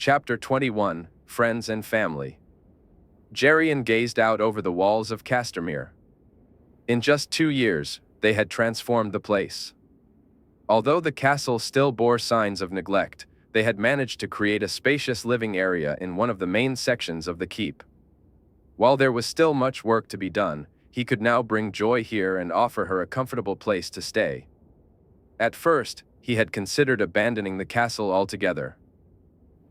Chapter 21, Friends and Family. Gerion gazed out over the walls of Castermere. In just 2 years, they had transformed the place. Although the castle still bore signs of neglect, they had managed to create a spacious living area in one of the main sections of the keep. While there was still much work to be done, he could now bring joy here and offer her a comfortable place to stay. At first, he had considered abandoning the castle altogether.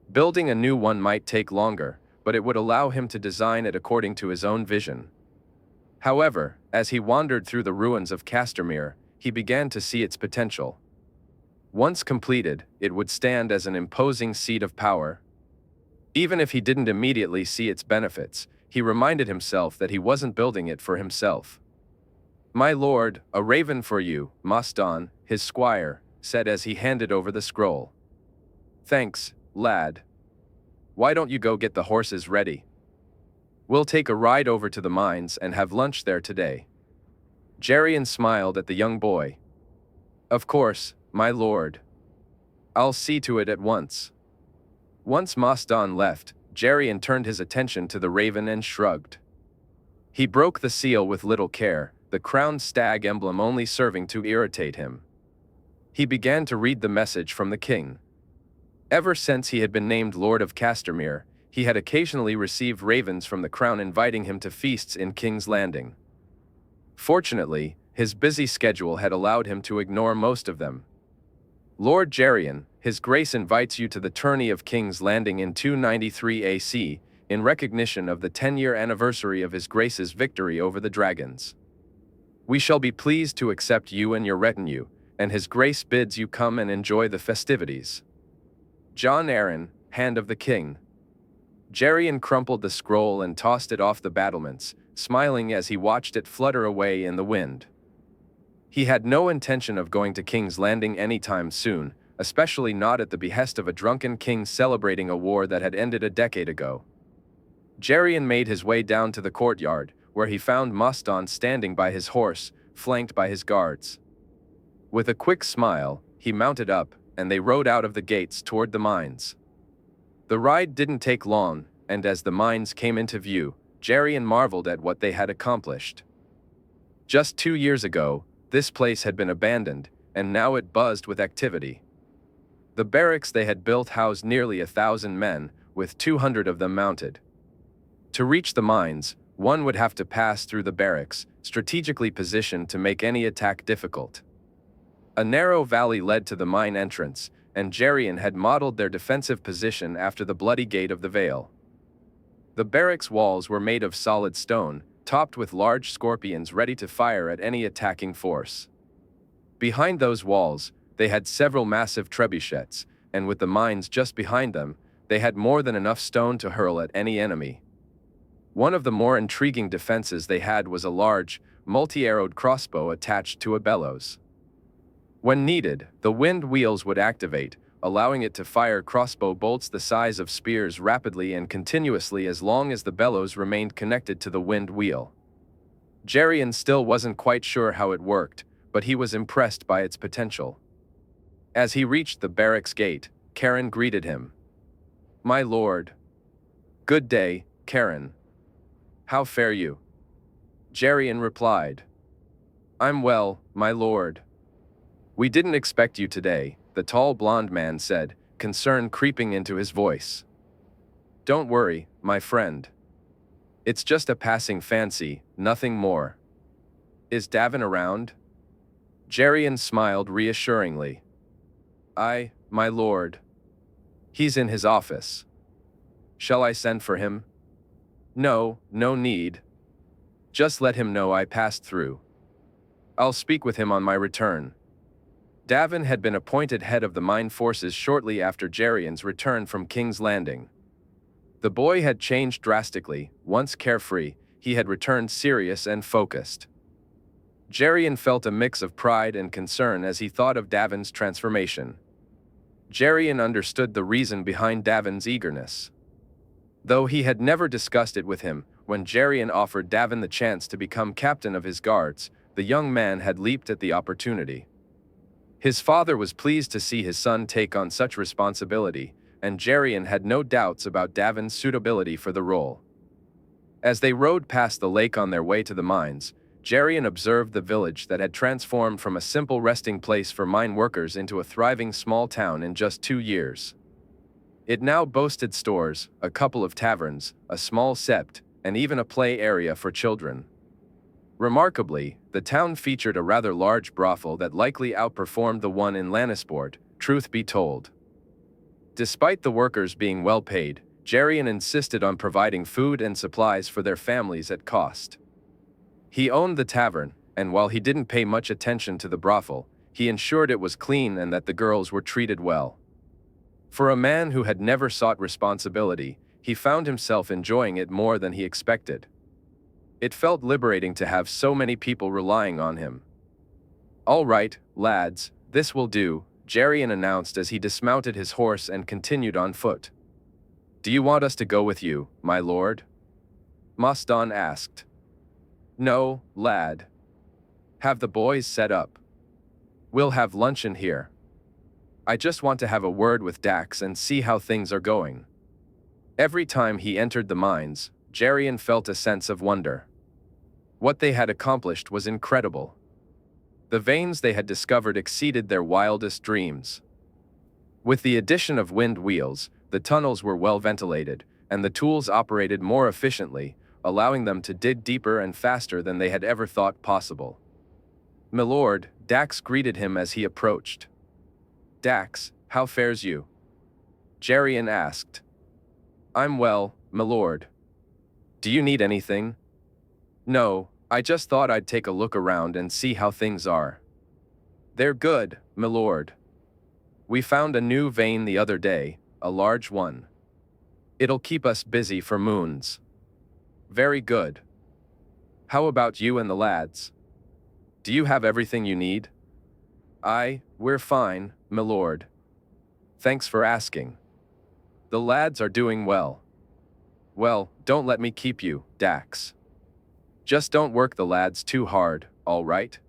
Building a new one might take longer, but it would allow him to design it according to his own vision. However, as he wandered through the ruins of Castermere, he began to see its potential. Once completed, it would stand as an imposing seat of power. Even if he didn't immediately see its benefits, he reminded himself that he wasn't building it for himself. "My lord, a raven for you," Moston, his squire, said as he handed over the scroll. "Thanks, lad. Why don't you go get the horses ready? We'll take a ride over to the mines and have lunch there today." Gerion smiled at the young boy. "Of course, my lord. I'll see to it at once." Once Moston left, Gerion turned his attention to the raven and shrugged. He broke the seal with little care, the crowned stag emblem only serving to irritate him. He began to read the message from the king. Ever since he had been named Lord of Castermere, he had occasionally received ravens from the crown inviting him to feasts in King's Landing. Fortunately, his busy schedule had allowed him to ignore most of them. "Lord Gerion, His Grace invites you to the tourney of King's Landing in 293 AC, in recognition of the 10-year anniversary of His Grace's victory over the dragons. We shall be pleased to accept you and your retinue, and His Grace bids you come and enjoy the festivities. Jon Arryn, Hand of the King." Gerion crumpled the scroll and tossed it off the battlements, smiling as he watched it flutter away in the wind. He had no intention of going to King's Landing anytime soon, especially not at the behest of a drunken king celebrating a war that had ended a decade ago. Gerion made his way down to the courtyard, where he found Moston standing by his horse, flanked by his guards. With a quick smile, he mounted up, and they rode out of the gates toward the mines. The ride didn't take long, and as the mines came into view, Gerion marveled at what they had accomplished. Just 2 years ago, this place had been abandoned, and now it buzzed with activity. The barracks they had built housed nearly 1,000 men, with 200 of them mounted. To reach the mines, one would have to pass through the barracks, strategically positioned to make any attack difficult. A narrow valley led to the mine entrance, and Gerion had modeled their defensive position after the Bloody Gate of the Vale. The barracks walls were made of solid stone, topped with large scorpions ready to fire at any attacking force. Behind those walls, they had several massive trebuchets, and with the mines just behind them, they had more than enough stone to hurl at any enemy. One of the more intriguing defenses they had was a large, multi-arrowed crossbow attached to a bellows. When needed, the wind wheels would activate, allowing it to fire crossbow bolts the size of spears rapidly and continuously as long as the bellows remained connected to the wind wheel. Gerion still wasn't quite sure how it worked, but he was impressed by its potential. As he reached the barracks gate, Karen greeted him. "My lord." "Good day, Karen. How fare you?" Gerion replied. "I'm well, my lord." "We didn't expect you today," the tall blond man said, concern creeping into his voice. "Don't worry, my friend. It's just a passing fancy, nothing more. Is Davin around?" Gerion smiled reassuringly. My lord. He's in his office. Shall I send for him?" No need. Just let him know I passed through. I'll speak with him on my return." Davin had been appointed head of the mine forces shortly after Gerion's return from King's Landing. The boy had changed drastically. Once carefree, he had returned serious and focused. Gerion felt a mix of pride and concern as he thought of Davin's transformation. Gerion understood the reason behind Davin's eagerness. Though he had never discussed it with him, when Gerion offered Davin the chance to become captain of his guards, the young man had leaped at the opportunity. His father was pleased to see his son take on such responsibility, and Gerion had no doubts about Davin's suitability for the role. As they rode past the lake on their way to the mines, Gerion observed the village that had transformed from a simple resting place for mine workers into a thriving small town in just 2 years. It now boasted stores, a couple of taverns, a small sept, and even a play area for children. Remarkably, the town featured a rather large brothel that likely outperformed the one in Lannisport, truth be told. Despite the workers being well paid, Gerion insisted on providing food and supplies for their families at cost. He owned the tavern, and while he didn't pay much attention to the brothel, he ensured it was clean and that the girls were treated well. For a man who had never sought responsibility, he found himself enjoying it more than he expected. It felt liberating to have so many people relying on him. "All right, lads, this will do," Gerion announced as he dismounted his horse and continued on foot. "Do you want us to go with you, my lord?" Moston asked. "No, lad. Have the boys set up. We'll have luncheon here. I just want to have a word with Dax and see how things are going." Every time he entered the mines, Gerion felt a sense of wonder. What they had accomplished was incredible. The veins they had discovered exceeded their wildest dreams. With the addition of wind wheels, the tunnels were well ventilated, and the tools operated more efficiently, allowing them to dig deeper and faster than they had ever thought possible. "Milord," Dax greeted him as he approached. "Dax, how fares you?" Gerion asked. "I'm well, milord. Do you need anything?" "No, I just thought I'd take a look around and see how things are." "They're good, milord. We found a new vein the other day, a large one. It'll keep us busy for moons." "Very good. How about you and the lads? Do you have everything you need?" We're fine, milord. Thanks for asking. The lads are doing well." "Well, don't let me keep you, Dax. Just don't work the lads too hard, all right?"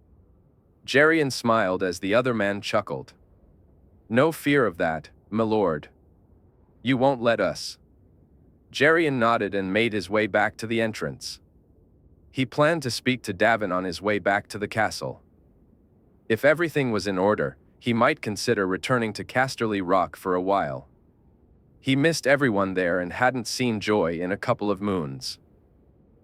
Gerion smiled as the other man chuckled. "No fear of that, milord. You won't let us." Gerion nodded and made his way back to the entrance. He planned to speak to Davin on his way back to the castle. If everything was in order, he might consider returning to Casterly Rock for a while. He missed everyone there and hadn't seen Joy in a couple of moons.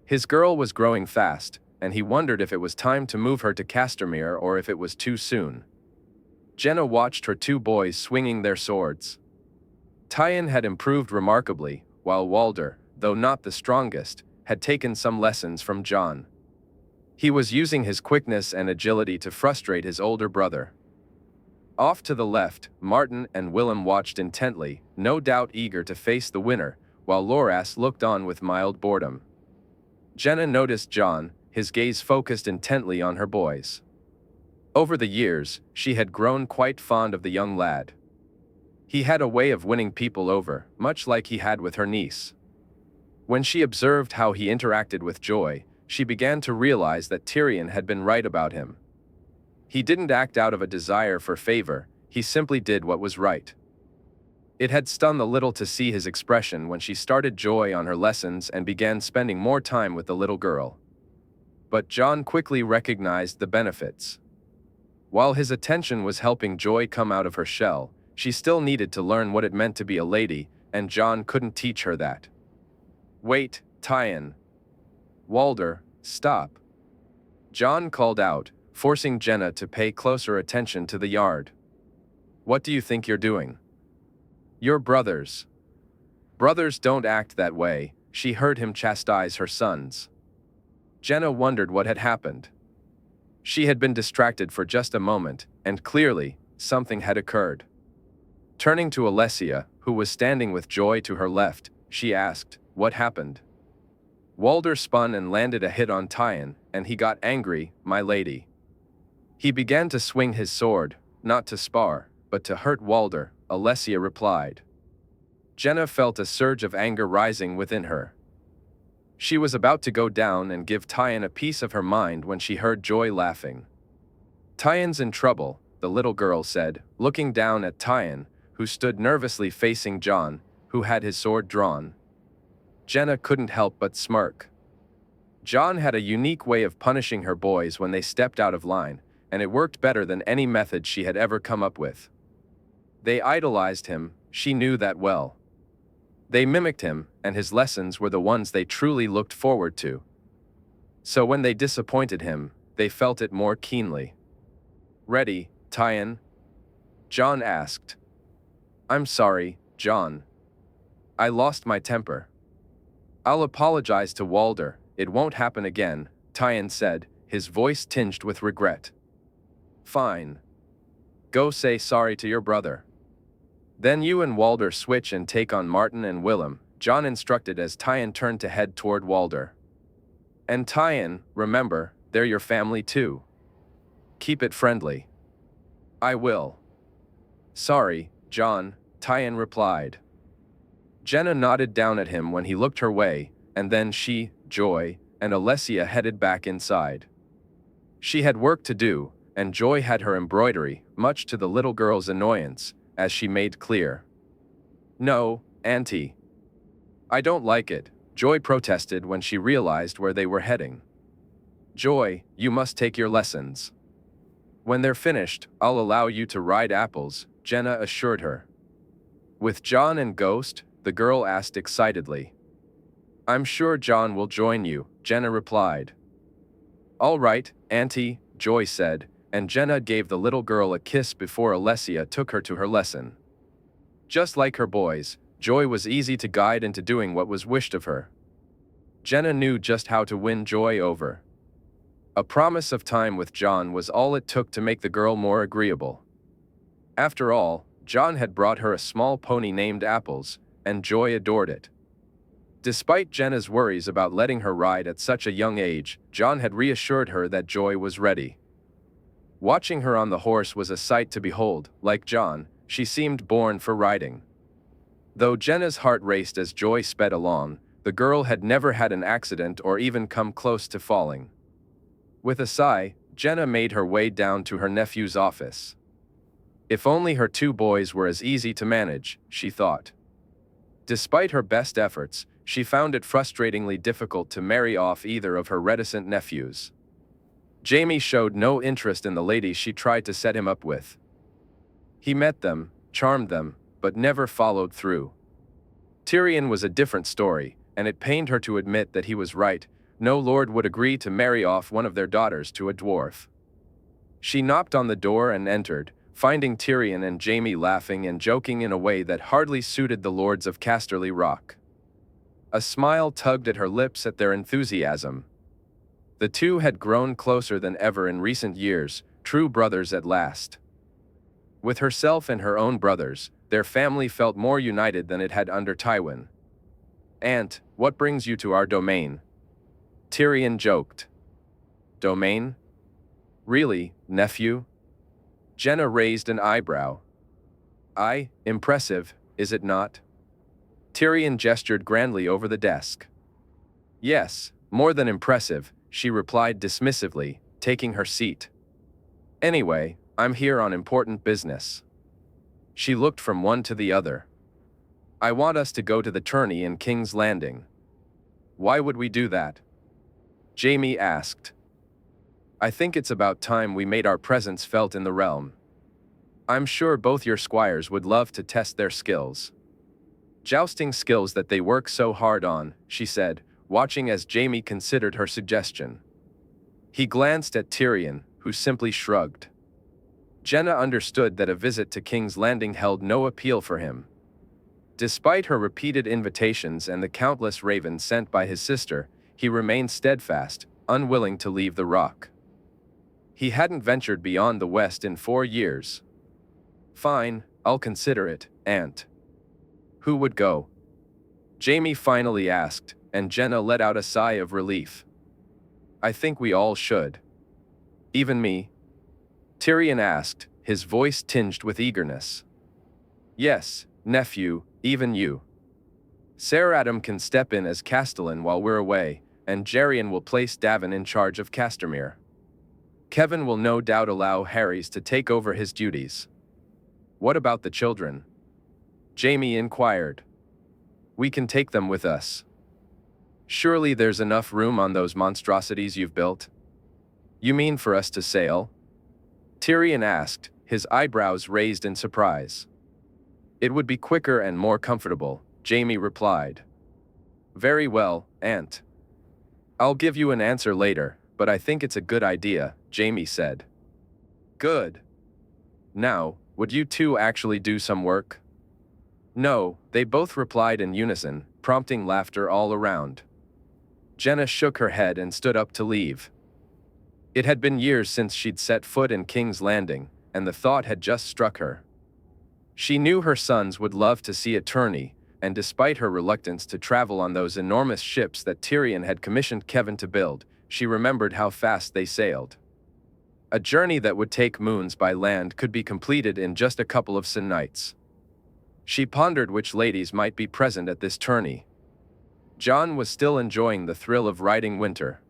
His girl was growing fast, and he wondered if it was time to move her to Castermere or if it was too soon. Jenna watched her 2 boys swinging their swords. Tywin had improved remarkably, while Walder, though not the strongest, had taken some lessons from Jon. He was using his quickness and agility to frustrate his older brother. Off to the left, Martin and Willem watched intently, no doubt eager to face the winner, while Loras looked on with mild boredom. Jenna noticed Jon, his gaze focused intently on her boys. Over the years, she had grown quite fond of the young lad. He had a way of winning people over, much like he had with her niece. When she observed how he interacted with Joy, she began to realize that Tyrion had been right about him. He didn't act out of a desire for favor, he simply did what was right. It had stunned a little to see his expression when she started Joy on her lessons and began spending more time with the little girl. But Jon quickly recognized the benefits. While his attention was helping Joy come out of her shell, she still needed to learn what it meant to be a lady, and Jon couldn't teach her that. "Wait, Tywin. Walder, stop." Jon called out, forcing Jenna to pay closer attention to the yard. "What do you think you're doing? You're brothers. Brothers don't act that way," she heard him chastise her sons. Jenna wondered what had happened. She had been distracted for just a moment, and clearly, something had occurred. Turning to Alessia, who was standing with Joy to her left, she asked, "What happened?" Walder spun and landed a hit on Tywin, and he got angry, "My lady." He began to swing his sword, not to spar, but to hurt Walder, Alessia replied. Jenna felt a surge of anger rising within her. She was about to go down and give Tywin a piece of her mind when she heard Joy laughing. "Tywin's in trouble," the little girl said, looking down at Tywin, who stood nervously facing Jon, who had his sword drawn. Jenna couldn't help but smirk. Jon had a unique way of punishing her boys when they stepped out of line, and it worked better than any method she had ever come up with. They idolized him, she knew that well. They mimicked him, and his lessons were the ones they truly looked forward to. So when they disappointed him, they felt it more keenly. "Ready, Tyon?" Jon asked. "I'm sorry, Jon. I lost my temper." "I'll apologize to Walder, it won't happen again," Tyon said, his voice tinged with regret. "Fine. Go say sorry to your brother. Then you and Walder switch and take on Martin and Willem," Jon instructed as Tyon turned to head toward Walder. "And Tyon, remember, they're your family too. Keep it friendly." "I will." "Sorry, Jon," Tyon replied. Jenna nodded down at him when he looked her way, and then she, Joy, and Alessia headed back inside. She had work to do, and Joy had her embroidery, much to the little girl's annoyance, as she made clear. "No, Auntie. I don't like it," Joy protested when she realized where they were heading. "Joy, you must take your lessons. When they're finished, I'll allow you to ride apples," Jenna assured her. "With Jon and Ghost?" the girl asked excitedly. "I'm sure Jon will join you," Jenna replied. "All right, Auntie," Joy said, and Jenna gave the little girl a kiss before Alessia took her to her lesson. Just like her boys, Joy was easy to guide into doing what was wished of her. Jenna knew just how to win Joy over. A promise of time with Jon was all it took to make the girl more agreeable. After all, Jon had brought her a small pony named Apples, and Joy adored it. Despite Jenna's worries about letting her ride at such a young age, Jon had reassured her that Joy was ready. Watching her on the horse was a sight to behold. Like Jon, she seemed born for riding. Though Jenna's heart raced as Joy sped along, the girl had never had an accident or even come close to falling. With a sigh, Jenna made her way down to her nephew's office. If only her two boys were as easy to manage, she thought. Despite her best efforts, she found it frustratingly difficult to marry off either of her reticent nephews. Jaime showed no interest in the ladies she tried to set him up with. He met them, charmed them, but never followed through. Tyrion was a different story, and it pained her to admit that he was right. No lord would agree to marry off one of their daughters to a dwarf. She knocked on the door and entered, finding Tyrion and Jaime laughing and joking in a way that hardly suited the lords of Casterly Rock. A smile tugged at her lips at their enthusiasm. The two had grown closer than ever in recent years, true brothers at last. With herself and her own brothers, their family felt more united than it had under Tywin. "Aunt, what brings you to our domain?" Tyrion joked. "Domain? Really, nephew?" Jenna raised an eyebrow. "Aye, impressive, is it not?" Tyrion gestured grandly over the desk. "Yes, more than impressive," she replied dismissively, taking her seat. "Anyway, I'm here on important business." She looked from one to the other. "I want us to go to the tourney in King's Landing." "Why would we do that?" Jaime asked. "I think it's about time we made our presence felt in the realm. I'm sure both your squires would love to test their skills." "Jousting skills that they work so hard on," she said, watching as Jaime considered her suggestion. He glanced at Tyrion, who simply shrugged. Jenna understood that a visit to King's Landing held no appeal for him. Despite her repeated invitations and the countless ravens sent by his sister, he remained steadfast, unwilling to leave the rock. He hadn't ventured beyond the West in 4 years. "Fine, I'll consider it, Aunt." "Who would go?" Jaime finally asked, and Jenna let out a sigh of relief. "I think we all should." "Even me?" Tyrion asked, his voice tinged with eagerness. "Yes, nephew, even you. Ser Adam can step in as Castellan while we're away, and Gerion will place Davin in charge of Castermere. Kevin will no doubt allow Harrys to take over his duties." "What about the children?" Jamie inquired. We can take them with us. Surely there's enough room on those monstrosities you've built? You mean for us to sail? Tyrion asked, his eyebrows raised in surprise. It would be quicker and more comfortable, Jamie replied. Very well, Aunt. I'll give you an answer later, but I think it's a good idea, Jamie said. Good. Now, would you two actually do some work? No, they both replied in unison, prompting laughter all around. Jenna shook her head and stood up to leave. It had been years since she'd set foot in King's Landing, and the thought had just struck her. She knew her sons would love to see a tourney, and despite her reluctance to travel on those enormous ships that Tyrion had commissioned Kevin to build, she remembered how fast they sailed. A journey that would take moons by land could be completed in just a couple of nights. She pondered which ladies might be present at this tourney. Jon was still enjoying the thrill of riding Winter.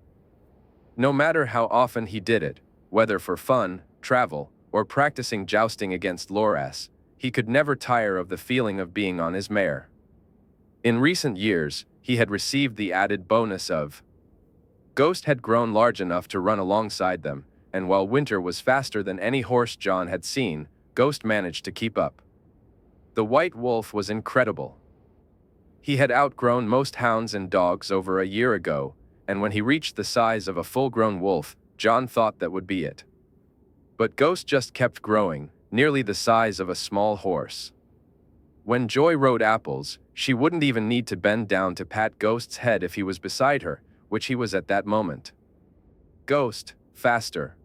No matter how often he did it, whether for fun, travel, or practicing jousting against Loras, he could never tire of the feeling of being on his mare. In recent years, he had received the added bonus of Ghost had grown large enough to run alongside them, and while Winter was faster than any horse Jon had seen, Ghost managed to keep up. The White Wolf was incredible. He had outgrown most hounds and dogs over a year ago, and when he reached the size of a full-grown wolf, Jon thought that would be it. But Ghost just kept growing, nearly the size of a small horse. When Joy rode Apples, she wouldn't even need to bend down to pat Ghost's head if he was beside her, which he was at that moment. Ghost, faster.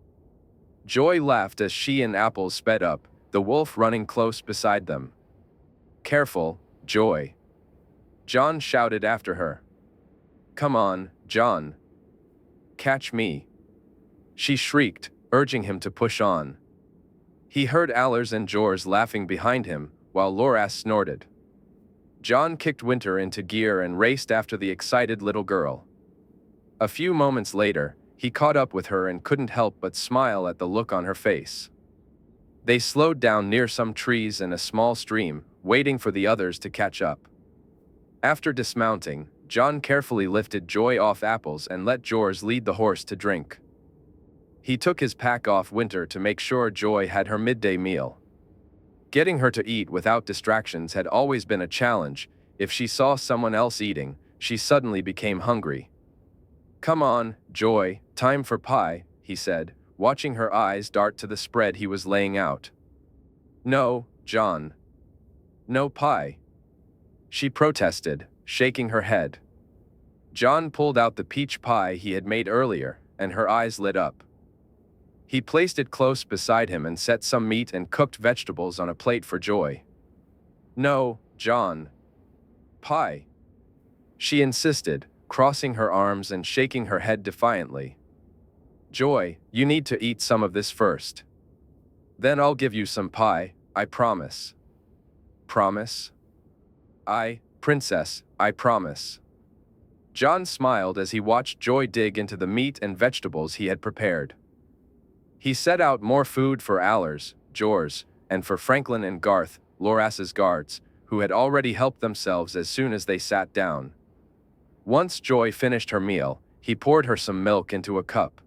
Joy laughed as she and Apples sped up, the wolf running close beside them. Careful, Joy. Jon shouted after her. Come on, Jon. Catch me. She shrieked, urging him to push on. He heard Allers and Jors laughing behind him, while Loras snorted. Jon kicked Winter into gear and raced after the excited little girl. A few moments later, he caught up with her and couldn't help but smile at the look on her face. They slowed down near some trees and a small stream, waiting for the others to catch up. After dismounting, Jon carefully lifted Joy off Apples and let Jors lead the horse to drink. He took his pack off Winter to make sure Joy had her midday meal. Getting her to eat without distractions had always been a challenge. If she saw someone else eating, she suddenly became hungry. Come on, Joy, time for pie, he said, watching her eyes dart to the spread he was laying out. No, Jon. No pie. She protested, shaking her head. Jon pulled out the peach pie he had made earlier, and her eyes lit up. He placed it close beside him and set some meat and cooked vegetables on a plate for Joy. No, Jon. Pie. She insisted, crossing her arms and shaking her head defiantly. Joy, you need to eat some of this first. Then I'll give you some pie, I promise. Promise? Princess, I promise. Jon smiled as he watched Joy dig into the meat and vegetables he had prepared. He set out more food for Allers, Jors, and for Franklin and Garth, Loras's guards, who had already helped themselves as soon as they sat down. Once Joy finished her meal, he poured her some milk into a cup.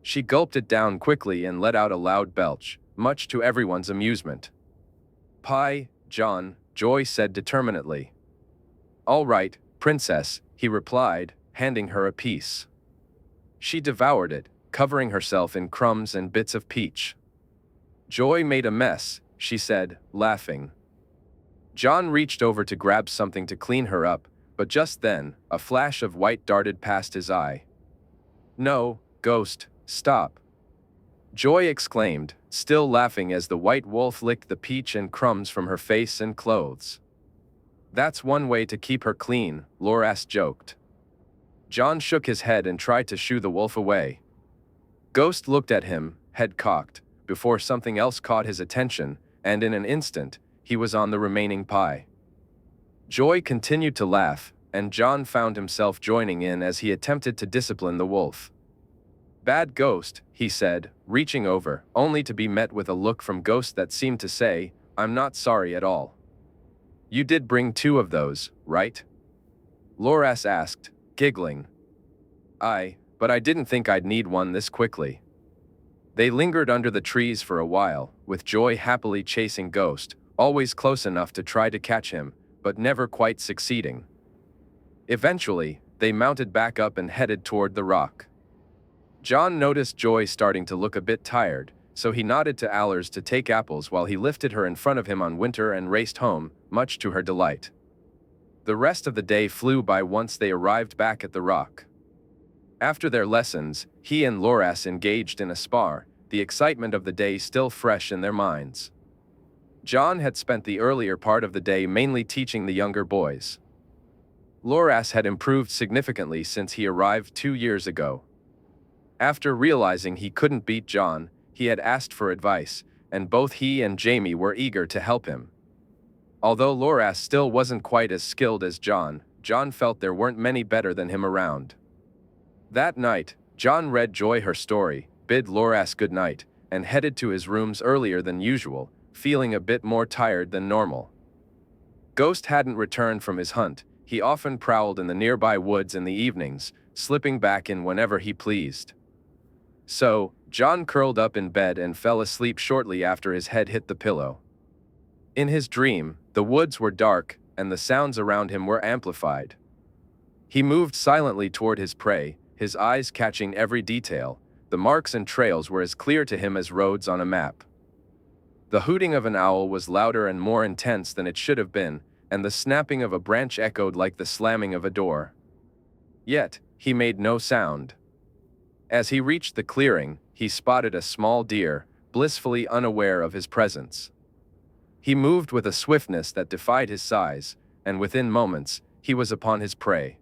She gulped it down quickly and let out a loud belch, much to everyone's amusement. Pie, Jon, Joy said determinedly. All right, Princess, he replied, handing her a piece. She devoured it, covering herself in crumbs and bits of peach. Joy made a mess, she said, laughing. Jon reached over to grab something to clean her up, but just then, a flash of white darted past his eye. No, Ghost, stop. Joy exclaimed, still laughing as the white wolf licked the peach and crumbs from her face and clothes. That's one way to keep her clean, Loras joked. Jon shook his head and tried to shoo the wolf away. Ghost looked at him, head cocked, before something else caught his attention, and in an instant, he was on the remaining pie. Joy continued to laugh, and Jon found himself joining in as he attempted to discipline the wolf. Bad Ghost, he said, reaching over, only to be met with a look from Ghost that seemed to say, I'm not sorry at all. You did bring 2 of those, right? Loras asked, giggling. But I didn't think I'd need one this quickly. They lingered under the trees for a while, with Joy happily chasing Ghost, always close enough to try to catch him, but never quite succeeding. Eventually, they mounted back up and headed toward the rock. Jon noticed Joy starting to look a bit tired, so he nodded to Allers to take apples while he lifted her in front of him on Winter and raced home, much to her delight. The rest of the day flew by once they arrived back at the rock. After their lessons, he and Loras engaged in a spar, the excitement of the day still fresh in their minds. Jon had spent the earlier part of the day mainly teaching the younger boys. Loras had improved significantly since he arrived 2 years ago. After realizing he couldn't beat Jon, he had asked for advice, and both he and Jaime were eager to help him. Although Loras still wasn't quite as skilled as Jon felt there weren't many better than him around. That night, Jon read Joy her story, bid Loras good night, and headed to his rooms earlier than usual, feeling a bit more tired than normal. Ghost hadn't returned from his hunt. He often prowled in the nearby woods in the evenings, slipping back in whenever he pleased. So, Jon curled up in bed and fell asleep shortly after his head hit the pillow. In his dream, the woods were dark, and the sounds around him were amplified. He moved silently toward his prey, his eyes catching every detail. The marks and trails were as clear to him as roads on a map. The hooting of an owl was louder and more intense than it should have been, and the snapping of a branch echoed like the slamming of a door. Yet, he made no sound. As he reached the clearing, he spotted a small deer, blissfully unaware of his presence. He moved with a swiftness that defied his size, and within moments, he was upon his prey.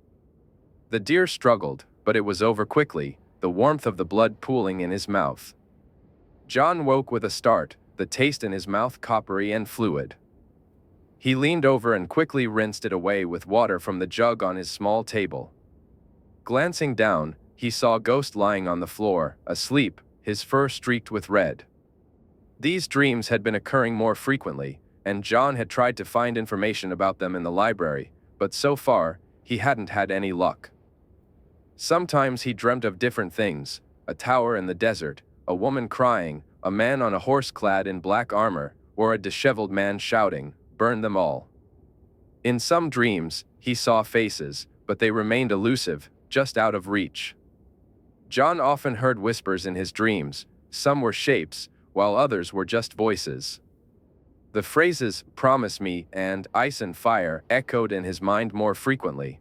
The deer struggled, but it was over quickly, the warmth of the blood pooling in his mouth. Jon woke with a start, the taste in his mouth coppery and fluid. He leaned over and quickly rinsed it away with water from the jug on his small table. Glancing down, he saw Ghost lying on the floor, asleep, his fur streaked with red. These dreams had been occurring more frequently, and Jon had tried to find information about them in the library, but so far, he hadn't had any luck. Sometimes he dreamt of different things: a tower in the desert, a woman crying, a man on a horse clad in black armor, or a disheveled man shouting, "Burn them all." In some dreams, he saw faces, but they remained elusive, just out of reach. Jon often heard whispers in his dreams. Some were shapes, while others were just voices. The phrases, "promise me," and "ice and fire," echoed in his mind more frequently.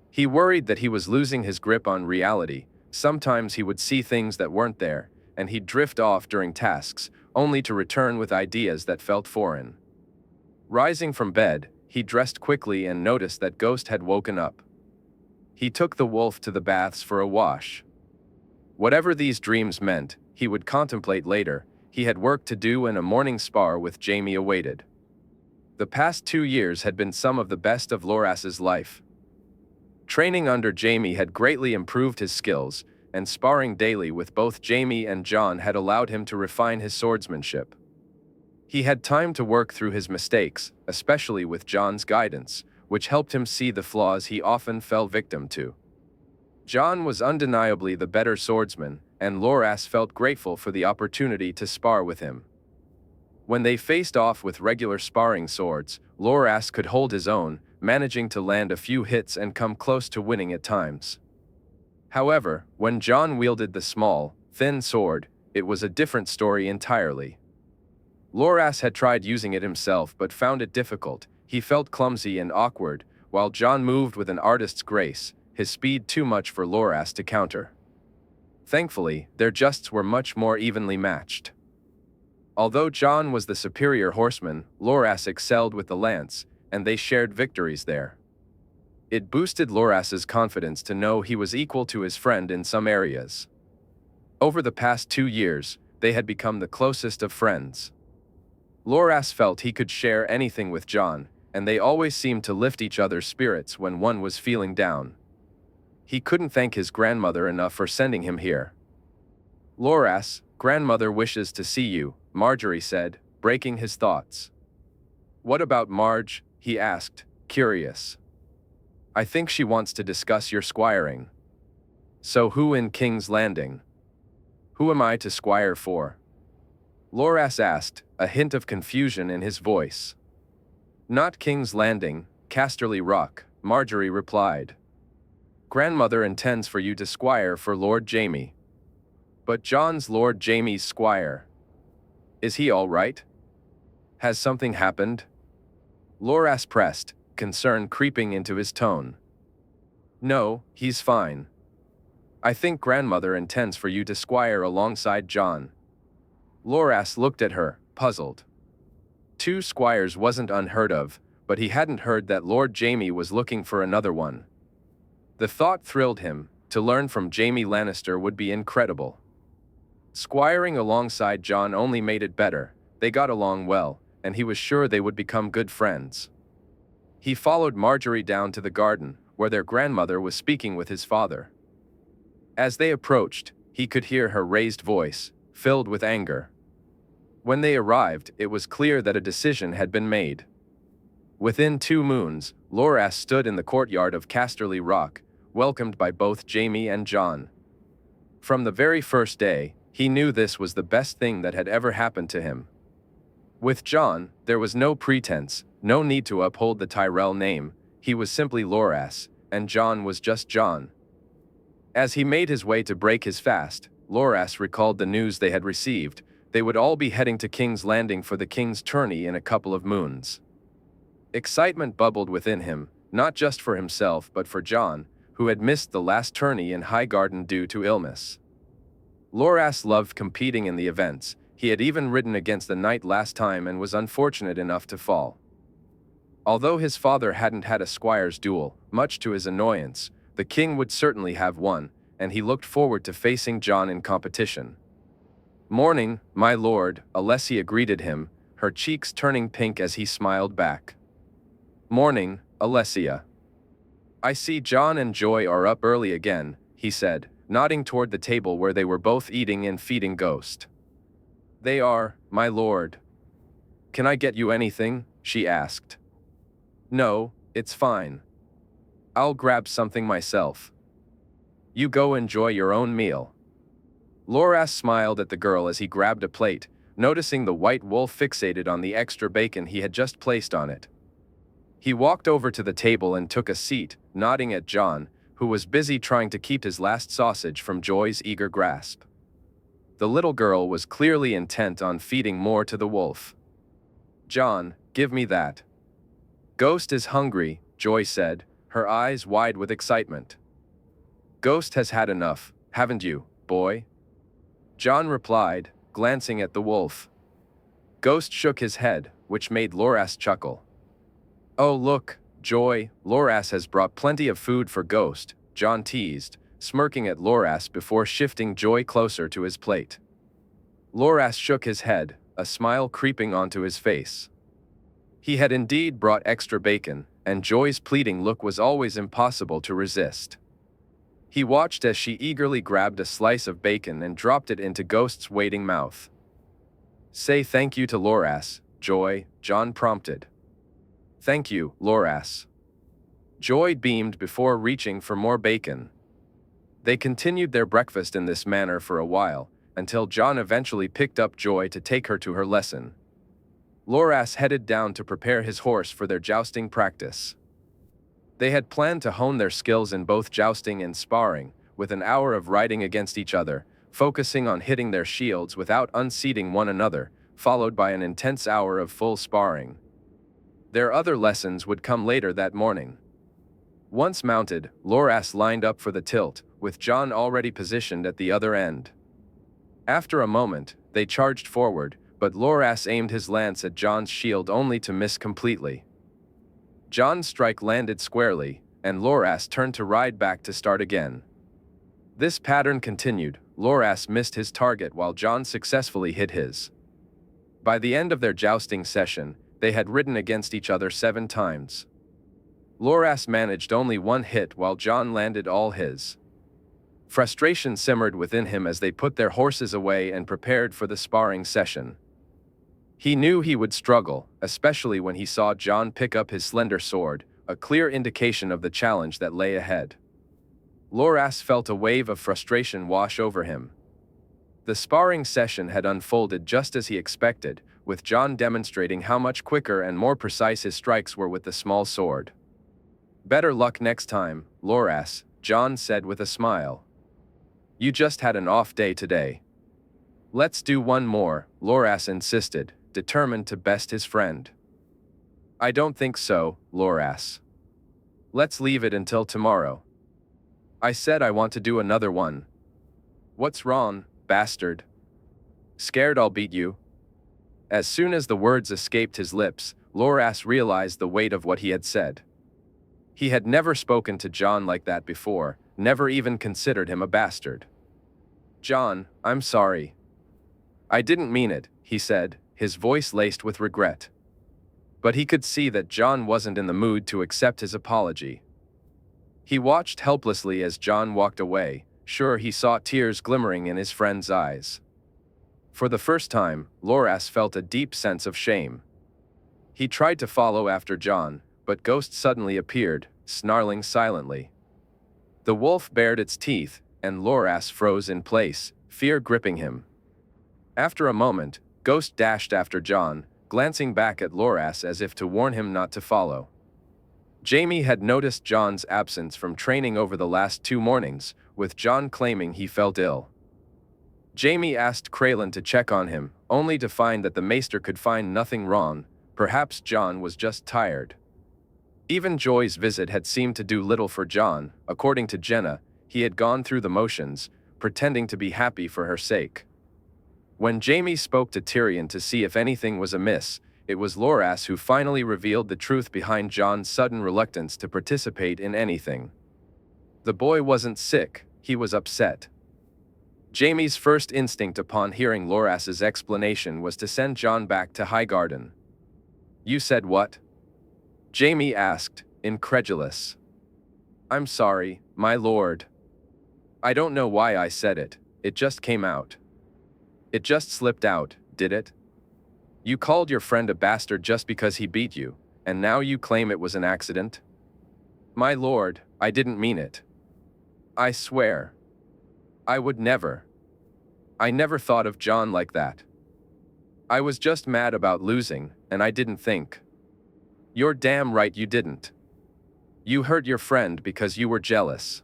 He worried that he was losing his grip on reality. Sometimes he would see things that weren't there, and he'd drift off during tasks, only to return with ideas that felt foreign. Rising from bed, he dressed quickly and noticed that Ghost had woken up. He took the wolf to the baths for a wash. Whatever these dreams meant, he would contemplate later. He had work to do and a morning spar with Jaime awaited. The past 2 years had been some of the best of Loras's life. Training under Jaime had greatly improved his skills, and sparring daily with both Jaime and Jon had allowed him to refine his swordsmanship. He had time to work through his mistakes, especially with Jon's guidance, which helped him see the flaws he often fell victim to. Jon was undeniably the better swordsman, and Loras felt grateful for the opportunity to spar with him. When they faced off with regular sparring swords, Loras could hold his own, managing to land a few hits and come close to winning at times. However, when Jon wielded the small, thin sword, it was a different story entirely. Loras had tried using it himself but found it difficult. He felt clumsy and awkward, while Jon moved with an artist's grace, his speed too much for Loras to counter. Thankfully, their justs were much more evenly matched. Although Jon was the superior horseman, Loras excelled with the lance, and they shared victories there. It boosted Loras's confidence to know he was equal to his friend in some areas. Over the past 2 years, they had become the closest of friends. Loras felt he could share anything with Jon, and they always seemed to lift each other's spirits when one was feeling down. He couldn't thank his grandmother enough for sending him here. "Loras, grandmother wishes to see you," Marjorie said, breaking his thoughts. "What about Marge?" he asked, curious. I think she wants to discuss your squiring. So who in King's Landing? Who am I to squire for? Loras asked, a hint of confusion in his voice. Not King's Landing, Casterly Rock, Marjorie replied. Grandmother intends for you to squire for Lord Jaime. But Jon's Lord Jaime's squire. Is he all right? Has something happened? Loras pressed, concern creeping into his tone. No, he's fine. I think grandmother intends for you to squire alongside Jon. Loras looked at her, puzzled. 2 squires wasn't unheard of, but he hadn't heard that Lord Jaime was looking for another one. The thought thrilled him. To learn from Jaime Lannister would be incredible. Squiring alongside Jon only made it better. They got along well, and he was sure they would become good friends. He followed Marjorie down to the garden, where their grandmother was speaking with his father. As they approached, he could hear her raised voice, filled with anger. When they arrived, it was clear that a decision had been made. Within 2 moons, Loras stood in the courtyard of Casterly Rock, welcomed by both Jaime and Jon. From the very first day, he knew this was the best thing that had ever happened to him. With Jon, there was no pretense, no need to uphold the Tyrell name. He was simply Loras, and Jon was just Jon. As he made his way to break his fast, Loras recalled the news they had received. They would all be heading to King's Landing for the King's tourney in a couple of moons. Excitement bubbled within him, not just for himself but for Jon, who had missed the last tourney in Highgarden due to illness. Loras loved competing in the events. He had even ridden against the knight last time and was unfortunate enough to fall. Although his father hadn't had a squire's duel, much to his annoyance, the king would certainly have one, and he looked forward to facing Jon in competition. Morning, my lord, Alessia greeted him, her cheeks turning pink as he smiled back. Morning, Alessia. I see Jon and Joy are up early again, he said, nodding toward the table where they were both eating and feeding Ghost. They are, my lord. Can I get you anything? She asked. No, it's fine. I'll grab something myself. You go enjoy your own meal. Loras smiled at the girl as he grabbed a plate, noticing the white wool fixated on the extra bacon he had just placed on it. He walked over to the table and took a seat, nodding at Jon, who was busy trying to keep his last sausage from Joy's eager grasp. The little girl was clearly intent on feeding more to the wolf. Jon, give me that. Ghost is hungry, Joy said, her eyes wide with excitement. Ghost has had enough, haven't you, boy? Jon replied, glancing at the wolf. Ghost shook his head, which made Loras chuckle. Oh look, Joy, Loras has brought plenty of food for Ghost, Jon teased, smirking at Loras before shifting Joy closer to his plate. Loras shook his head, a smile creeping onto his face. He had indeed brought extra bacon, and Joy's pleading look was always impossible to resist. He watched as she eagerly grabbed a slice of bacon and dropped it into Ghost's waiting mouth. Say thank you to Loras, Joy, Jon prompted. Thank you, Loras. Joy beamed before reaching for more bacon. They continued their breakfast in this manner for a while, until Jon eventually picked up Joy to take her to her lesson. Loras headed down to prepare his horse for their jousting practice. They had planned to hone their skills in both jousting and sparring, with an hour of riding against each other, focusing on hitting their shields without unseating one another, followed by an intense hour of full sparring. Their other lessons would come later that morning. Once mounted, Loras lined up for the tilt, with Jon already positioned at the other end. After a moment, they charged forward, but Loras aimed his lance at Jon's shield only to miss completely. Jon's strike landed squarely, and Loras turned to ride back to start again. This pattern continued. Loras missed his target while Jon successfully hit his. By the end of their jousting session, they had ridden against each other 7 times. Loras managed only 1 hit while Jon landed all his. Frustration simmered within him as they put their horses away and prepared for the sparring session. He knew he would struggle, especially when he saw Jon pick up his slender sword, a clear indication of the challenge that lay ahead. Loras felt a wave of frustration wash over him. The sparring session had unfolded just as he expected, with Jon demonstrating how much quicker and more precise his strikes were with the small sword. "Better luck next time, Loras," Jon said with a smile. "You just had an off day today." "Let's do one more," Loras insisted, determined to best his friend. "I don't think so, Loras. Let's leave it until tomorrow." "I said I want to do another one." "What's wrong, bastard? Scared I'll beat you?" As soon as the words escaped his lips, Loras realized the weight of what he had said. He had never spoken to Jon like that before, never even considered him a bastard. "Jon, I'm sorry. I didn't mean it," he said, his voice laced with regret. But he could see that Jon wasn't in the mood to accept his apology. He watched helplessly as Jon walked away, sure he saw tears glimmering in his friend's eyes. For the first time, Loras felt a deep sense of shame. He tried to follow after Jon, but Ghost suddenly appeared, snarling silently. The wolf bared its teeth, and Loras froze in place, fear gripping him. After a moment, Ghost dashed after Jon, glancing back at Loras as if to warn him not to follow. Jaime had noticed Jon's absence from training over the last 2 mornings, with Jon claiming he felt ill. Jaime asked Crelin to check on him, only to find that the maester could find nothing wrong. Perhaps Jon was just tired. Even Joy's visit had seemed to do little for Jon. According to Jenna, he had gone through the motions, pretending to be happy for her sake. When Jaime spoke to Tyrion to see if anything was amiss, it was Loras who finally revealed the truth behind Jon's sudden reluctance to participate in anything. The boy wasn't sick, he was upset. Jaime's first instinct upon hearing Loras's explanation was to send Jon back to Highgarden. "You said what?" Jaime asked, incredulous. "I'm sorry, my lord. I don't know why I said it, it just came out." "It just slipped out, did it? You called your friend a bastard just because he beat you, and now you claim it was an accident?" "My lord, I didn't mean it. I swear. I would never. I never thought of Jon like that. I was just mad about losing, and I didn't think." "You're damn right you didn't. You hurt your friend because you were jealous.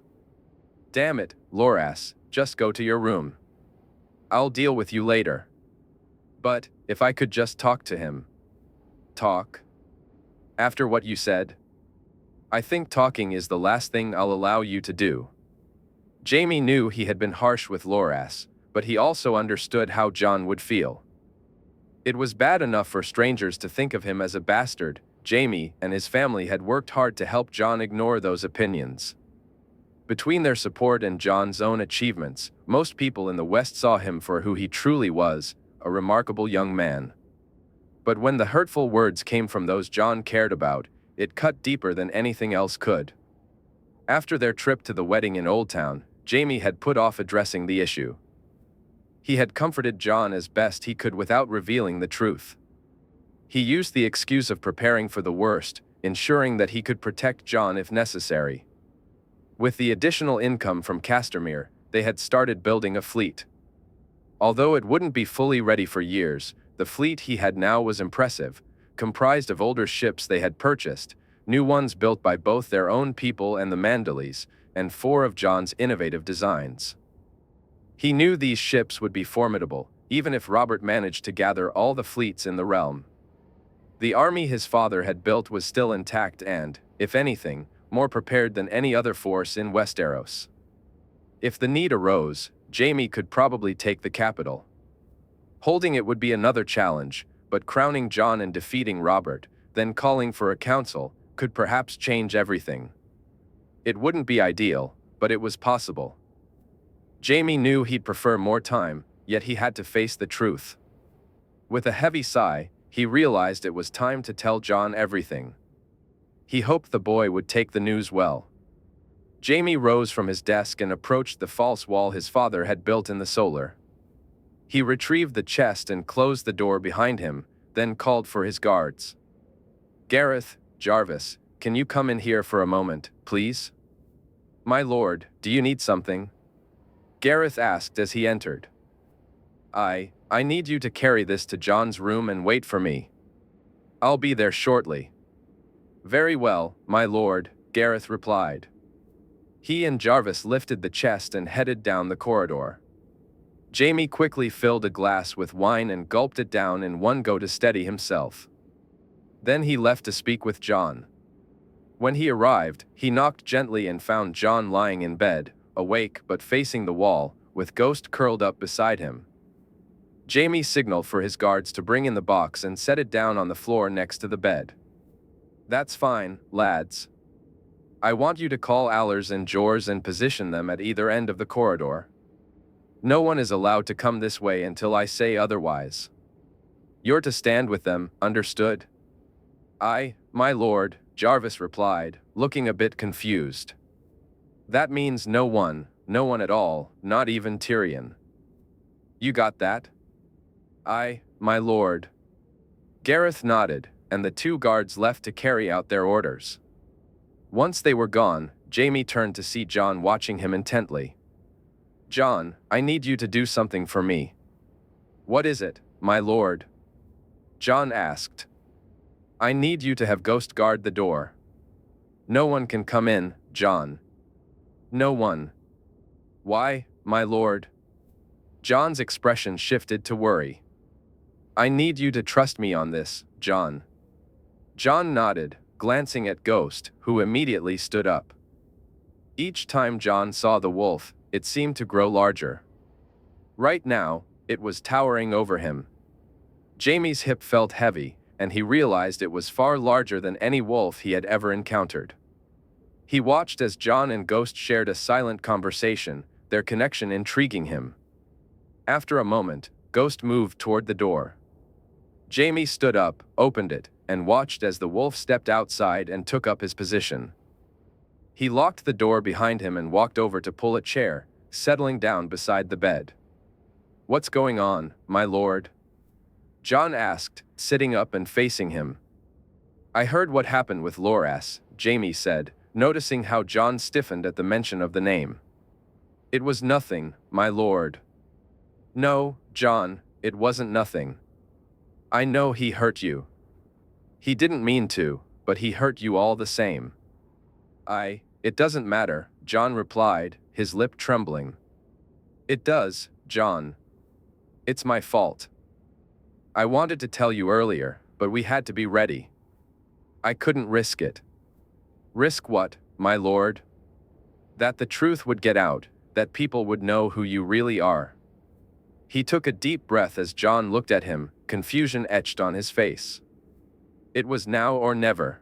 Damn it, Loras, just go to your room. I'll deal with you later." "But, if I could just talk to him." "Talk? After what you said? I think talking is the last thing I'll allow you to do." Jaime knew he had been harsh with Loras, but he also understood how Jon would feel. It was bad enough for strangers to think of him as a bastard. Jaime and his family had worked hard to help Jon ignore those opinions. Between their support and Jon's own achievements, most people in the West saw him for who he truly was, a remarkable young man. But when the hurtful words came from those Jon cared about, it cut deeper than anything else could. After their trip to the wedding in Old Town, Jaime had put off addressing the issue. He had comforted Jon as best he could without revealing the truth. He used the excuse of preparing for the worst, ensuring that he could protect Jon if necessary. With the additional income from Castermere, they had started building a fleet. Although it wouldn't be fully ready for years, the fleet he had now was impressive, comprised of older ships they had purchased, new ones built by both their own people and the Mandalese, and 4 of Jon's innovative designs. He knew these ships would be formidable, even if Robert managed to gather all the fleets in the realm. The army his father had built was still intact and, if anything, more prepared than any other force in Westeros. If the need arose, Jaime could probably take the capital. Holding it would be another challenge, but crowning Jon and defeating Robert, then calling for a council, could perhaps change everything. It wouldn't be ideal, but it was possible. Jaime knew he'd prefer more time, yet he had to face the truth. With a heavy sigh, he realized it was time to tell Jon everything. He hoped the boy would take the news well. Jaime rose from his desk and approached the false wall his father had built in the solar. He retrieved the chest and closed the door behind him, then called for his guards. "Gareth, Jarvis, can you come in here for a moment, please?" "My lord, do you need something?" Gareth asked as he entered. I need you to carry this to Jon's room and wait for me. I'll be there shortly." "Very well, my lord," Gareth replied. He and Jarvis lifted the chest and headed down the corridor. Jaime quickly filled a glass with wine and gulped it down in one go to steady himself. Then he left to speak with Jon. When he arrived, he knocked gently and found Jon lying in bed, awake but facing the wall, with Ghost curled up beside him. Jaime signaled for his guards to bring in the box and set it down on the floor next to the bed. "That's fine, lads. I want you to call Allers and Jors and position them at either end of the corridor. No one is allowed to come this way until I say otherwise. You're to stand with them, understood?" "Aye, my lord," Jarvis replied, looking a bit confused. "That means no one at all, not even Tyrion. You got that?" "Aye, my lord." Gareth nodded, and the two guards left to carry out their orders. Once they were gone, Jaime turned to see Jon watching him intently. "Jon, I need you to do something for me." "What is it, my lord?" Jon asked. "I need you to have Ghost guard the door. No one can come in, Jon. No one." "Why, my lord?" Jon's expression shifted to worry. "I need you to trust me on this, Jon." Jon nodded, glancing at Ghost, who immediately stood up. Each time Jon saw the wolf, it seemed to grow larger. Right now, it was towering over him. Jaime's hip felt heavy, and he realized it was far larger than any wolf he had ever encountered. He watched as Jon and Ghost shared a silent conversation, their connection intriguing him. After a moment, Ghost moved toward the door. Jaime stood up, opened it, and watched as the wolf stepped outside and took up his position. He locked the door behind him and walked over to pull a chair, settling down beside the bed. "What's going on, my lord?" Jon asked, sitting up and facing him. "I heard what happened with Loras," Jaime said, noticing how Jon stiffened at the mention of the name. "It was nothing, my lord." "No, Jon, it wasn't nothing. I know he hurt you. He didn't mean to, but he hurt you all the same." It doesn't matter," Jon replied, his lip trembling. "It does, Jon. It's my fault. I wanted to tell you earlier, but we had to be ready. I couldn't risk it." "Risk what, my lord?" "That the truth would get out, that people would know who you really are." He took a deep breath as Jon looked at him, confusion etched on his face. It was now or never.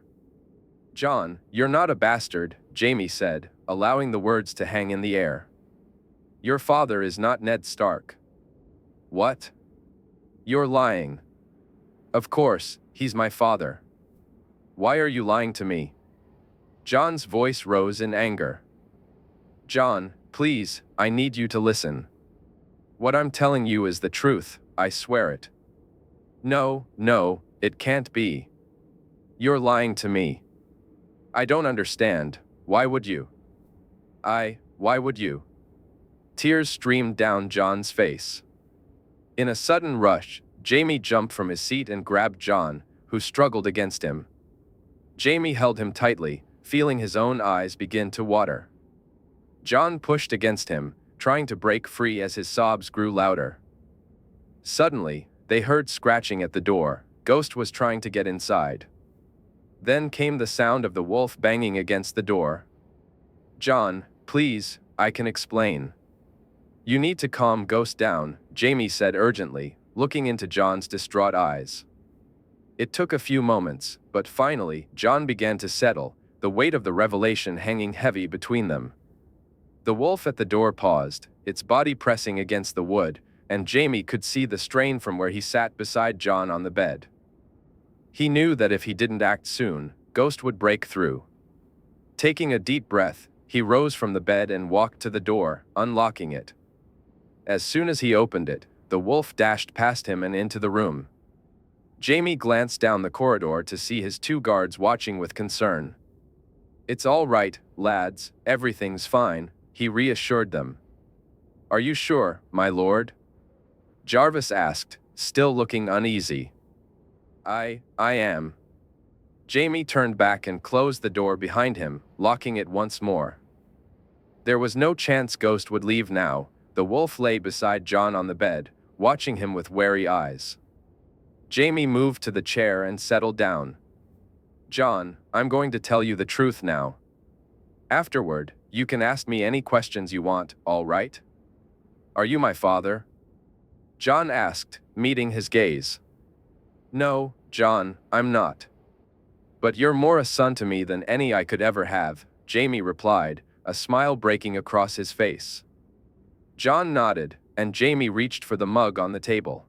"Jon, you're not a bastard," Jaime said, allowing the words to hang in the air. "Your father is not Ned Stark." "What? You're lying." "Of course, he's my father." "Why are you lying to me?" Jon's voice rose in anger. "Jon, please, I need you to listen. What I'm telling you is the truth, I swear it." No, it can't be. You're lying to me." "I don't understand. Why would you?" Why would you?" Tears streamed down Jon's face. In a sudden rush, Jaime jumped from his seat and grabbed Jon, who struggled against him. Jaime held him tightly, feeling his own eyes begin to water. Jon pushed against him, trying to break free as his sobs grew louder. Suddenly, they heard scratching at the door. Ghost was trying to get inside. Then came the sound of the wolf banging against the door. "Jon, please, I can explain." "You need to calm Ghost down," Jaime said urgently, looking into Jon's distraught eyes. It took a few moments, but finally, Jon began to settle, the weight of the revelation hanging heavy between them. The wolf at the door paused, its body pressing against the wood, and Jaime could see the strain from where he sat beside Jon on the bed. He knew that if he didn't act soon, Ghost would break through. Taking a deep breath, he rose from the bed and walked to the door, unlocking it. As soon as he opened it, the wolf dashed past him and into the room. Jaime glanced down the corridor to see his two guards watching with concern. "It's all right, lads, everything's fine," he reassured them. "Are you sure, my lord?" Jarvis asked, still looking uneasy. I am." Jaime turned back and closed the door behind him, locking it once more. There was no chance Ghost would leave now. The wolf lay beside Jon on the bed, watching him with wary eyes. Jaime moved to the chair and settled down. "Jon, I'm going to tell you the truth now. Afterward, you can ask me any questions you want, all right? Are you my father?" Jon asked, meeting his gaze. "No, Jon, I'm not. But you're more a son to me than any I could ever have," Jaime replied, a smile breaking across his face. Jon nodded, and Jaime reached for the mug on the table.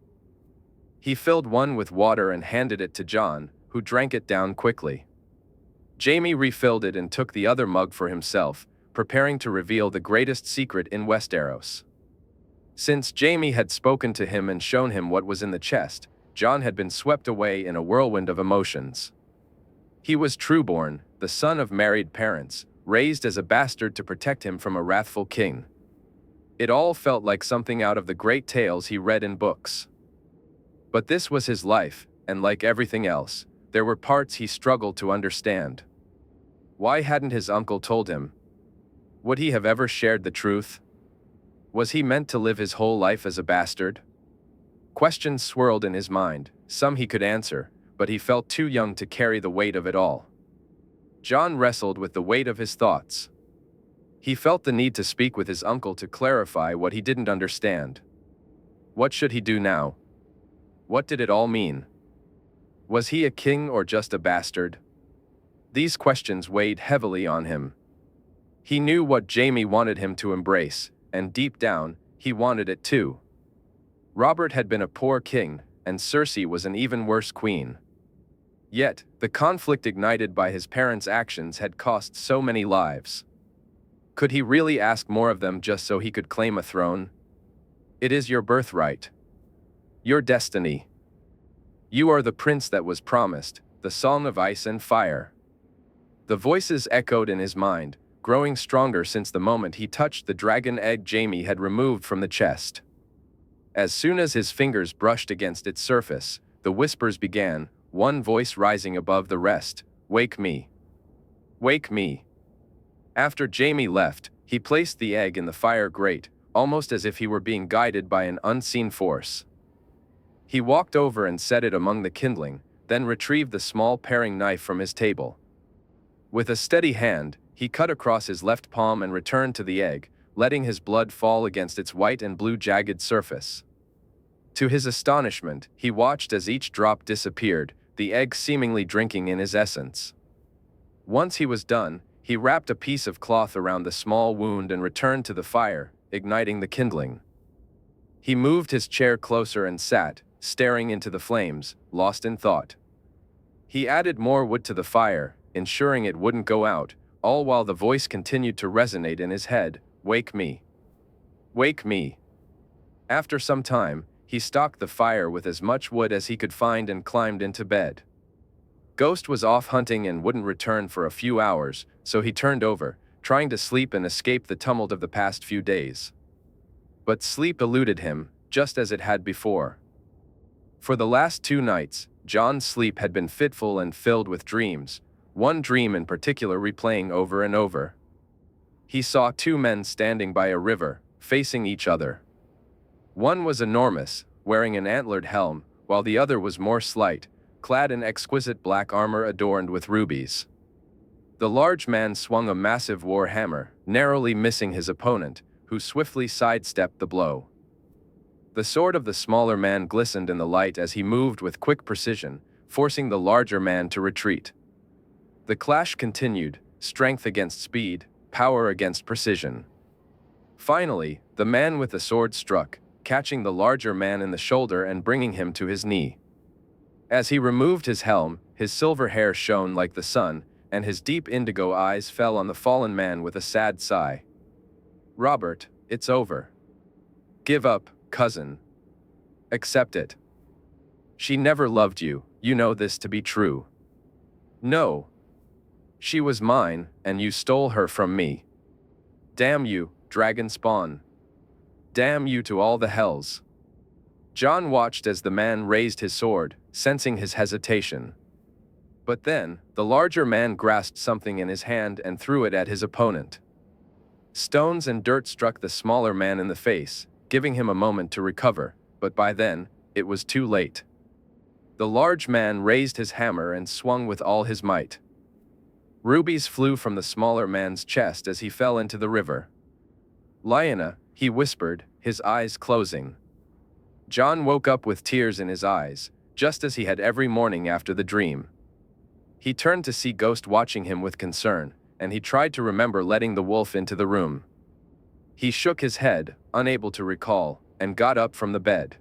He filled one with water and handed it to Jon, who drank it down quickly. Jaime refilled it and took the other mug for himself, preparing to reveal the greatest secret in Westeros. Since Jaime had spoken to him and shown him what was in the chest, Jon had been swept away in a whirlwind of emotions. He was trueborn, the son of married parents, raised as a bastard to protect him from a wrathful king. It all felt like something out of the great tales he read in books. But this was his life, and like everything else, there were parts he struggled to understand. Why hadn't his uncle told him? Would he have ever shared the truth? Was he meant to live his whole life as a bastard? Questions swirled in his mind, some he could answer, but he felt too young to carry the weight of it all. Jon wrestled with the weight of his thoughts. He felt the need to speak with his uncle to clarify what he didn't understand. What should he do now? What did it all mean? Was he a king or just a bastard? These questions weighed heavily on him. He knew what Jaime wanted him to embrace, and deep down, he wanted it too. Robert had been a poor king, and Cersei was an even worse queen. Yet, the conflict ignited by his parents' actions had cost so many lives. Could he really ask more of them just so he could claim a throne? It is your birthright. Your destiny. You are the prince that was promised, the song of ice and fire. The voices echoed in his mind, growing stronger since the moment he touched the dragon egg Jaime had removed from the chest. As soon as his fingers brushed against its surface, the whispers began, one voice rising above the rest, "Wake me. Wake me." After Jaime left, he placed the egg in the fire grate, almost as if he were being guided by an unseen force. He walked over and set it among the kindling, then retrieved the small paring knife from his table. With a steady hand, he cut across his left palm and returned to the egg, letting his blood fall against its white and blue jagged surface. To his astonishment, he watched as each drop disappeared, the egg seemingly drinking in his essence. Once he was done, he wrapped a piece of cloth around the small wound and returned to the fire, igniting the kindling. He moved his chair closer and sat, staring into the flames, lost in thought. He added more wood to the fire, ensuring it wouldn't go out, all while the voice continued to resonate in his head, "Wake me. Wake me." After some time, he stalked the fire with as much wood as he could find and climbed into bed. Ghost was off hunting and wouldn't return for a few hours, so he turned over, trying to sleep and escape the tumult of the past few days. But sleep eluded him, just as it had before. For the last 2 nights, Jon's sleep had been fitful and filled with dreams, one dream in particular replaying over and over. He saw 2 men standing by a river, facing each other. One was enormous, wearing an antlered helm, while the other was more slight, clad in exquisite black armor adorned with rubies. The large man swung a massive war hammer, narrowly missing his opponent, who swiftly sidestepped the blow. The sword of the smaller man glistened in the light as he moved with quick precision, forcing the larger man to retreat. The clash continued, strength against speed, power against precision. Finally, the man with the sword struck, catching the larger man in the shoulder and bringing him to his knee. As he removed his helm, his silver hair shone like the sun, and his deep indigo eyes fell on the fallen man with a sad sigh. "Robert, it's over. Give up, cousin. Accept it." She never loved you, you know this to be true. No. She was mine, and you stole her from me. Damn you, dragon spawn. Damn you to all the hells. Jon watched as the man raised his sword, sensing his hesitation. But then, the larger man grasped something in his hand and threw it at his opponent. Stones and dirt struck the smaller man in the face, giving him a moment to recover, but by then, it was too late. The large man raised his hammer and swung with all his might. Rubies flew from the smaller man's chest as he fell into the river. Lyanna, he whispered, his eyes closing. Jon woke up with tears in his eyes, just as he had every morning after the dream. He turned to see Ghost watching him with concern, and he tried to remember letting the wolf into the room. He shook his head, unable to recall, and got up from the bed.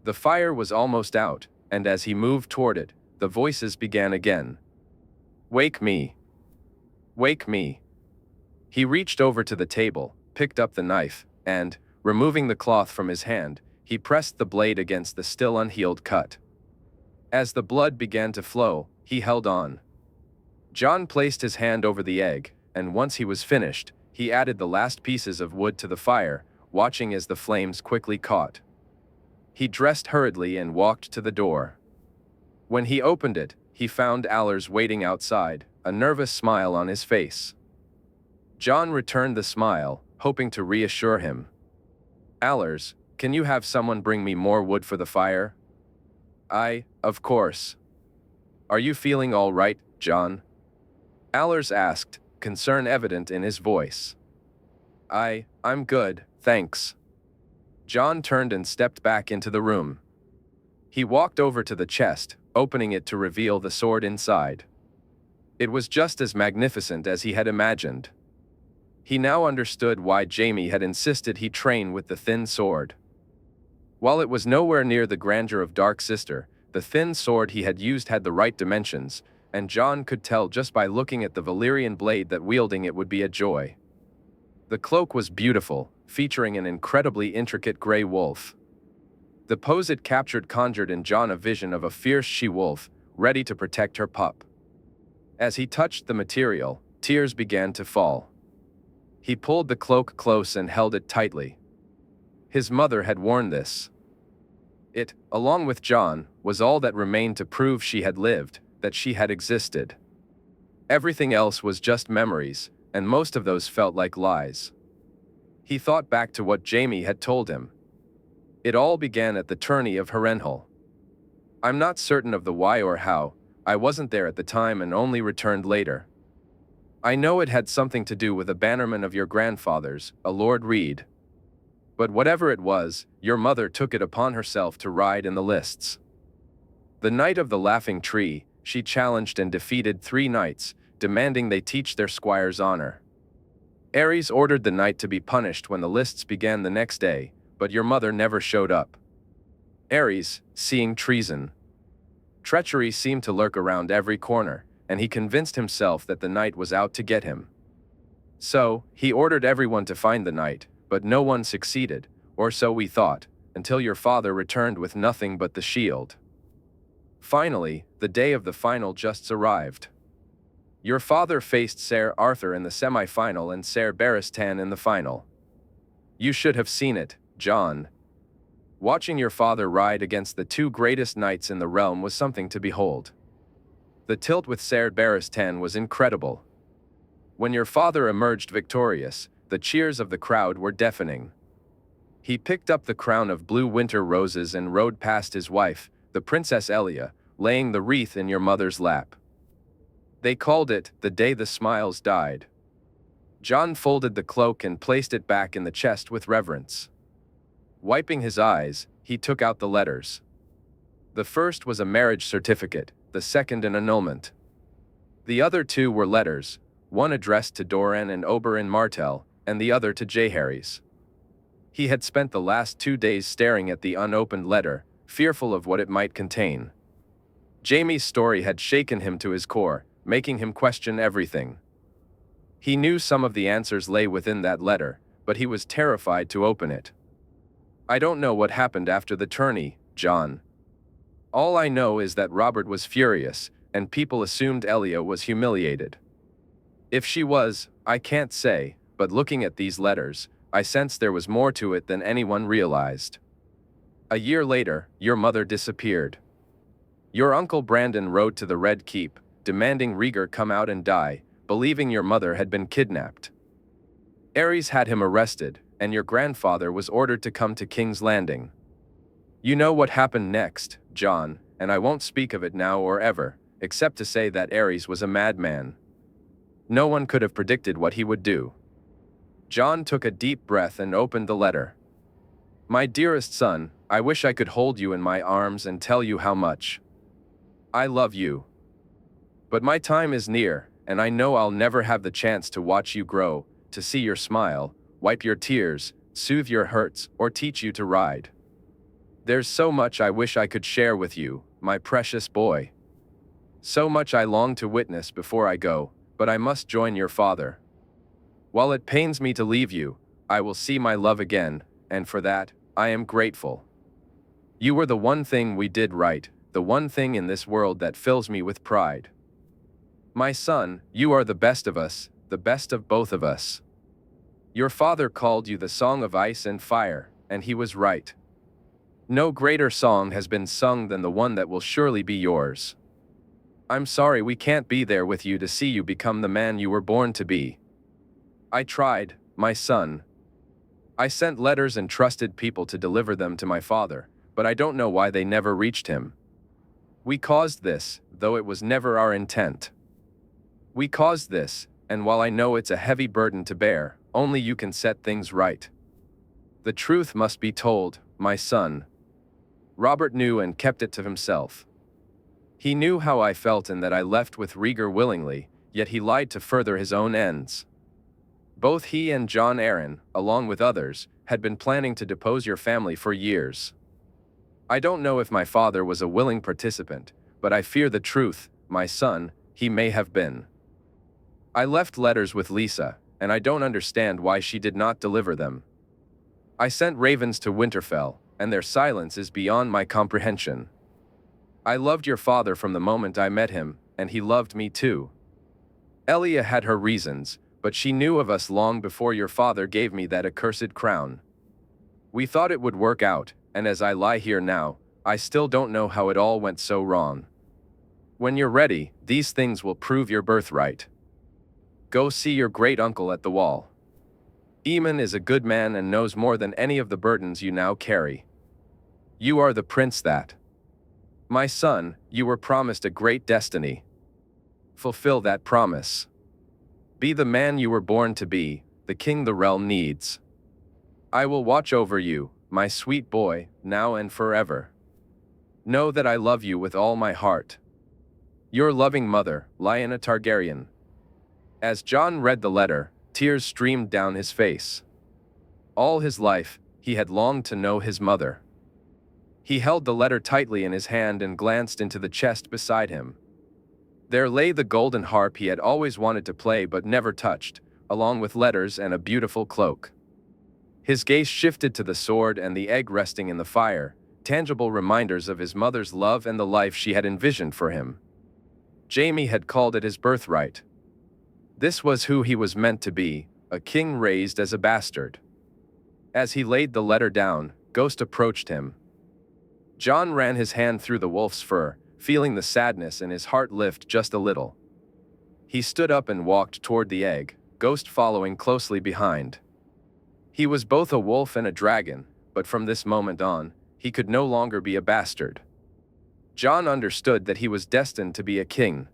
The fire was almost out, and as he moved toward it, the voices began again. Wake me. Wake me. He reached over to the table, picked up the knife, and, removing the cloth from his hand, he pressed the blade against the still unhealed cut. As the blood began to flow, he held on. Jon placed his hand over the egg, and once he was finished, he added the last pieces of wood to the fire, watching as the flames quickly caught. He dressed hurriedly and walked to the door. When he opened it, he found Allers waiting outside, a nervous smile on his face. Jon returned the smile, hoping to reassure him. Allers, can you have someone bring me more wood for the fire? Of course. Are you feeling all right, Jon? Allers asked, concern evident in his voice. I'm good, thanks. Jon turned and stepped back into the room. He walked over to the chest, opening it to reveal the sword inside. It was just as magnificent as he had imagined. He now understood why Jaime had insisted he train with the thin sword. While it was nowhere near the grandeur of Dark Sister, the thin sword he had used had the right dimensions, and Jon could tell just by looking at the Valyrian blade that wielding it would be a joy. The cloak was beautiful, featuring an incredibly intricate gray wolf. The pose it captured conjured in Jon a vision of a fierce she-wolf, ready to protect her pup. As he touched the material, tears began to fall. He pulled the cloak close and held it tightly. His mother had worn this. It, along with Jon, was all that remained to prove she had lived, that she had existed. Everything else was just memories, and most of those felt like lies. He thought back to what Jaime had told him. It all began at the tourney of Harrenhal. I'm not certain of the why or how, I wasn't there at the time and only returned later. I know it had something to do with a bannerman of your grandfather's, a Lord Reed. But whatever it was, your mother took it upon herself to ride in the lists. The night of the Laughing Tree, she challenged and defeated 3 knights, demanding they teach their squires honor. Aerys ordered the knight to be punished when the lists began the next day, but your mother never showed up. Aerys, seeing treachery seemed to lurk around every corner, and he convinced himself that the knight was out to get him. So, he ordered everyone to find the knight, but no one succeeded, or so we thought, until your father returned with nothing but the shield. Finally, the day of the final justs arrived. Your father faced Ser Arthur in the semi-final and Ser Barristan in the final. You should have seen it, Jon. Watching your father ride against the 2 greatest knights in the realm was something to behold. The tilt with Ser Barristan was incredible. When your father emerged victorious, the cheers of the crowd were deafening. He picked up the crown of blue winter roses and rode past his wife, the Princess Elia, laying the wreath in your mother's lap. They called it the day the smiles died. Jon folded the cloak and placed it back in the chest with reverence. Wiping his eyes, he took out the letters. The first was a marriage certificate, the second an annulment. The other 2 were letters, one addressed to Doran and Oberyn Martell, and the other to Jaehaerys. He had spent the last 2 days staring at the unopened letter, fearful of what it might contain. Jaime's story had shaken him to his core, making him question everything. He knew some of the answers lay within that letter, but he was terrified to open it. I don't know what happened after the tourney, Jon. All I know is that Robert was furious, and people assumed Elia was humiliated. If she was, I can't say, but looking at these letters, I sensed there was more to it than anyone realized. A year later, your mother disappeared. Your uncle Brandon rode to the Red Keep, demanding Rhaegar come out and die, believing your mother had been kidnapped. Aerys had him arrested, and your grandfather was ordered to come to King's Landing. You know what happened next, Jon, and I won't speak of it now or ever, except to say that Aerys was a madman. No one could have predicted what he would do. Jon took a deep breath and opened the letter. My dearest son, I wish I could hold you in my arms and tell you how much I love you. But my time is near, and I know I'll never have the chance to watch you grow, to see your smile, wipe your tears, soothe your hurts, or teach you to ride. There's so much I wish I could share with you, my precious boy. So much I long to witness before I go, but I must join your father. While it pains me to leave you, I will see my love again, and for that, I am grateful. You were the one thing we did right, the one thing in this world that fills me with pride. My son, you are the best of us, the best of both of us. Your father called you the Song of Ice and Fire, and he was right. No greater song has been sung than the one that will surely be yours. I'm sorry we can't be there with you to see you become the man you were born to be. I tried, my son. I sent letters and trusted people to deliver them to my father, but I don't know why they never reached him. We caused this, though it was never our intent. We caused this, and while I know it's a heavy burden to bear, only you can set things right. The truth must be told, my son. Robert knew and kept it to himself. He knew how I felt and that I left with Rhaegar willingly, yet he lied to further his own ends. Both he and Jon Arryn, along with others, had been planning to depose your family for years. I don't know if my father was a willing participant, but I fear the truth, my son, he may have been. I left letters with Lisa, and I don't understand why she did not deliver them. I sent ravens to Winterfell, and their silence is beyond my comprehension. I loved your father from the moment I met him, and he loved me too. Elia had her reasons, but she knew of us long before your father gave me that accursed crown. We thought it would work out, and as I lie here now, I still don't know how it all went so wrong. When you're ready, these things will prove your birthright. Go see your great-uncle at the wall. Aemon is a good man and knows more than any of the burdens you now carry. You are the prince that. My son, you were promised a great destiny. Fulfill that promise. Be the man you were born to be, the king the realm needs. I will watch over you, my sweet boy, now and forever. Know that I love you with all my heart. Your loving mother, Lyanna Targaryen. As Jon read the letter, tears streamed down his face. All his life, he had longed to know his mother. He held the letter tightly in his hand and glanced into the chest beside him. There lay the golden harp he had always wanted to play but never touched, along with letters and a beautiful cloak. His gaze shifted to the sword and the egg resting in the fire, tangible reminders of his mother's love and the life she had envisioned for him. Jaime had called it his birthright. This was who he was meant to be, a king raised as a bastard. As he laid the letter down, Ghost approached him. Jon ran his hand through the wolf's fur, feeling the sadness in his heart lift just a little. He stood up and walked toward the egg, Ghost following closely behind. He was both a wolf and a dragon, but from this moment on, he could no longer be a bastard. Jon understood that he was destined to be a king.